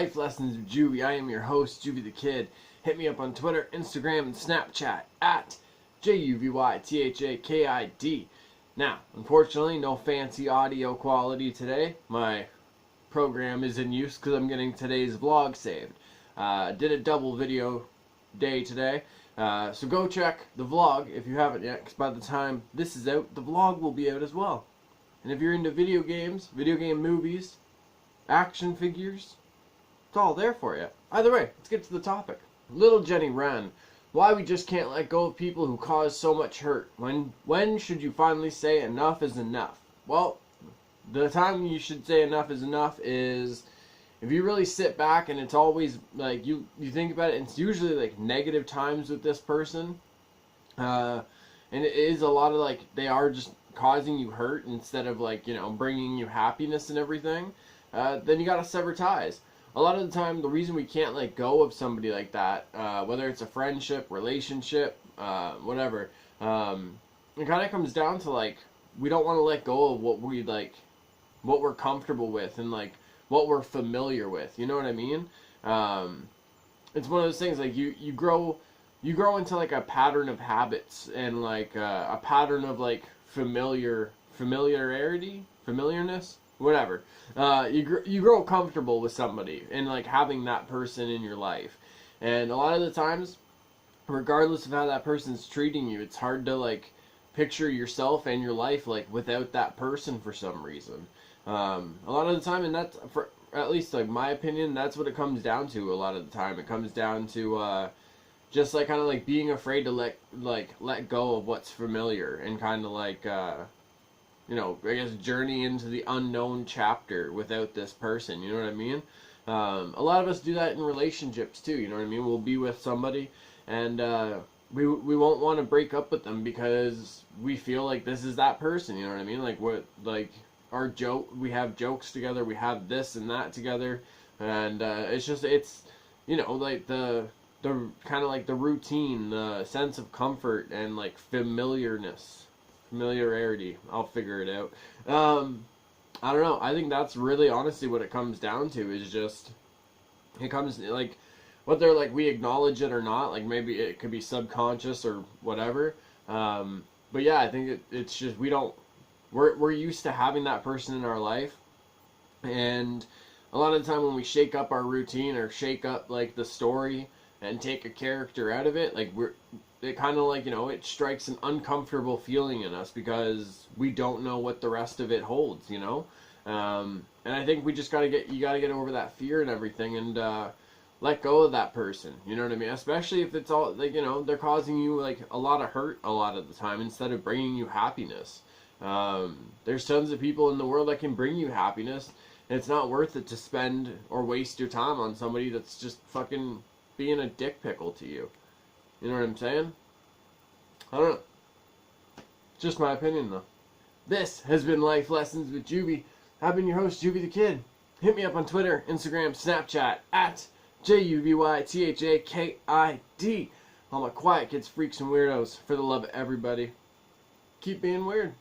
Life Lessons with Juvy. I am your host, JuvyThaKid. Hit me up on Twitter, Instagram, and Snapchat at JuvyThaKid. Now, unfortunately, no fancy audio quality today. My program is in use because I'm getting today's vlog saved. Did a double video day today. So go check the vlog if you haven't yet, because by the time this is out, the vlog will be out as well. And if you're into video games, video game movies, action figures, it's all there for you. Either way, let's get to the topic. Little Jenny Wren. Why we just can't let go of people who cause so much hurt. When should you finally say enough is enough? Well, the time you should say enough is enough is if you really sit back and it's always like you think about it, it's usually like negative times with this person. And it is a lot of like they are just causing you hurt instead of like, bringing you happiness and everything. Then you gotta sever ties. A lot of the time, the reason we can't let go of somebody like that, whether it's a friendship, relationship, whatever, it kind of comes down to like we don't want to let go of what we're comfortable with and like what we're familiar with. You know what I mean? It's one of those things like you grow into like a pattern of habits and like a pattern of like familiarness. Whatever. You grow comfortable with somebody and like having that person in your life, and a lot of the times, regardless of how that person's treating you, it's hard to like picture yourself and your life like without that person for some reason. A lot of the time, and that's for at least like my opinion, that's what it comes down to. A lot of the time, it comes down to just like kind of like being afraid to let go of what's familiar and kind of like I guess journey into the unknown chapter without this person, you know what I mean? A lot of us do that in relationships too, you know what I mean? We'll be with somebody and we won't want to break up with them because we feel like this is that person, you know what I mean? Like we have jokes together, we have this and that together, and it's like the kind of like the routine, the sense of comfort and like familiarity. I'll figure it out. I don't know. I think that's really honestly what it comes down to is just it comes like whether like we acknowledge it or not. Like maybe it could be subconscious or whatever. But yeah, I think it's just we're used to having that person in our life, and a lot of the time when we shake up our routine or shake up like the story and take a character out of it, like it kind of like, it strikes an uncomfortable feeling in us because we don't know what the rest of it holds, and I think we just gotta get over that fear and everything and let go of that person, you know what I mean? Especially if it's all like, they're causing you like a lot of hurt a lot of the time instead of bringing you happiness. There's tons of people in the world that can bring you happiness, and it's not worth it to spend or waste your time on somebody that's just fucking being a dick pickle to you. You know what I'm saying? I don't know. Just my opinion, though. This has been Life Lessons with Juvy. I've been your host, JuvyThaKid. Hit me up on Twitter, Instagram, Snapchat, at JuvyThaKid. All my quiet kids, freaks, and weirdos, for the love of everybody. Keep being weird.